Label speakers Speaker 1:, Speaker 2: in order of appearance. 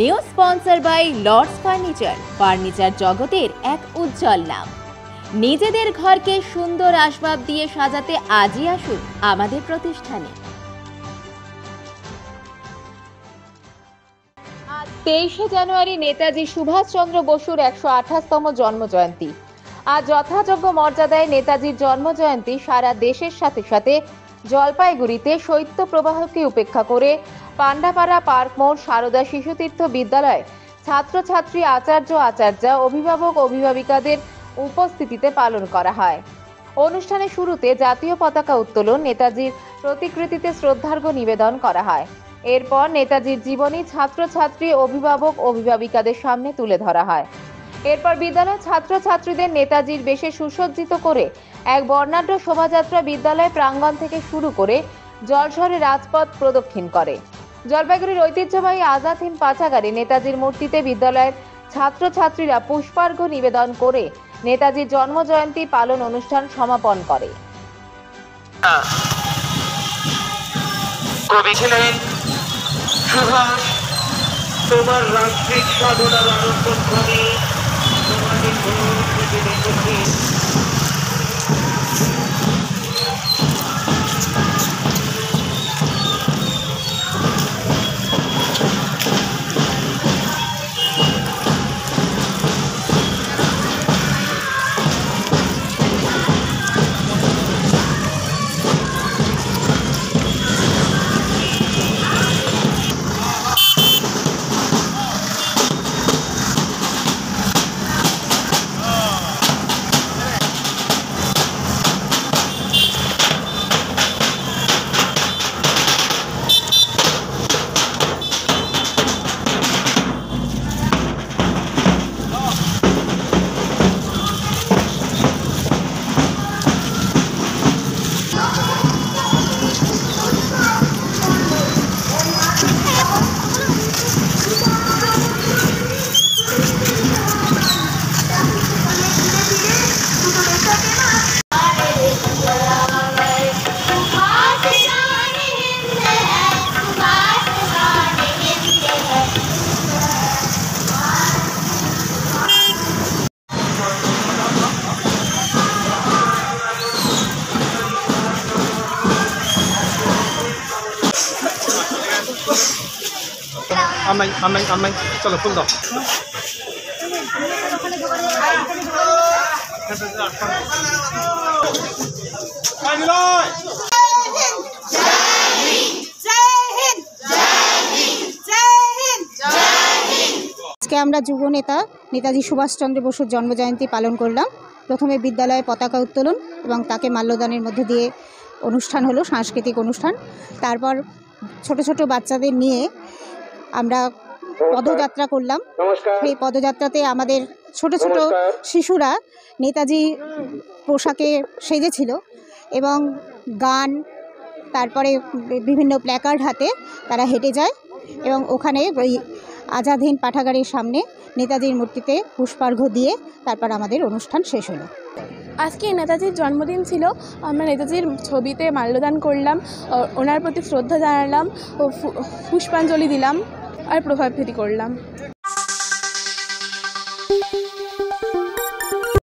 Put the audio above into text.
Speaker 1: New sponsor by Lords furniture জগতের এক উজ্জ্বল নাম। নিজেদের ঘরকে সুন্দর আসবাব দিয়ে সাজাতে আজই আসুন আমাদের প্রতিষ্ঠানে। আজ 23শে জানুয়ারি নেতাজি সুভাষচন্দ্র বসুর 128তম জন্মজয়ন্তী। আজ যথাযোগ্য মর্যাদায় নেতাজির জন্মজয়ন্তী সারা দেশের সাথে সাথে জলপাইগুড়িতে শৈত্য প্রবাহকে উপেক্ষা করে পান্ডাপাড়া পার্ক মোড় সারদা শিশুতীর্থ বিদ্যালয় ছাত্রছাত্রী আচার্যা অভিভাবক অভিভাবিকাদের উপস্থিতিতে পালন করা হয়। অনুষ্ঠানের শুরুতে জাতীয় পতাকা উত্তোলন, নেতাজির প্রতিকৃতিতে শ্রদ্ধার্ঘ্য নিবেদন করা হয়। এরপর নেতাজির জীবনী ছাত্রছাত্রী অভিভাবক অভিভাবিকাদের সামনে তুলে ধরা হয়। এরপর বিদ্যালয়ের ছাত্রছাত্রীদের নেতাজির বেশে সুসজ্জিত করে এক বর্ণাঢ্য শোভাযাত্রা বিদ্যালয় প্রাঙ্গণ থেকে শুরু করে জলশহরে রাজপথ প্রদক্ষিণ করে। জলপাইগুড়ির ঐতিহ্যবাহী আজাদ হিন্দ পাঠাগারে নেতাজির মূর্তিতে বিদ্যালয়ের ছাত্রছাত্রীরা পুষ্পার্ঘ্য নিবেদন করে নেতাজির জন্মজয়ন্তী পালন অনুষ্ঠান সমাপন করে।
Speaker 2: কবি ছিলেন সুভাষ, তোমার রাষ্ট্রিক সাধনার আনন্দক্ষণে তোমাকে
Speaker 3: আমি চলো ফুল দাও।
Speaker 4: আজকে আমরা যুব নেতা নেতাজি সুভাষচন্দ্র বসুর জন্মজয়ন্তী পালন করলাম। প্রথমে বিদ্যালয়ে পতাকা উত্তোলন এবং তাকে মাল্যদানের মধ্যে দিয়ে অনুষ্ঠান হলো, সাংস্কৃতিক অনুষ্ঠান। তারপর ছোট ছোট বাচ্চাদের নিয়ে আমরা পদযাত্রা করলাম। সেই পদযাত্রাতে আমাদের ছোট ছোট শিশুরা নেতাজি পোশাকে সেজেছিল এবং গান, তারপরে বিভিন্ন প্ল্যাকার্ড হাতে তারা হেঁটে যায় এবং ওখানে ওই আজাদ হিন্দ পাঠাগারের সামনে নেতাজির মূর্তিতে পুষ্পার্ঘ্য দিয়ে তারপর আমাদের অনুষ্ঠান শেষ হলো।
Speaker 5: আজকে নেতাজির জন্মদিন ছিল। আমরা নেতাজির ছবিতে মাল্যদান করলাম, ওনার প্রতি শ্রদ্ধা জানালাম ও পুষ্পাঞ্জলি দিলাম আর প্রভাবভীতি করলাম।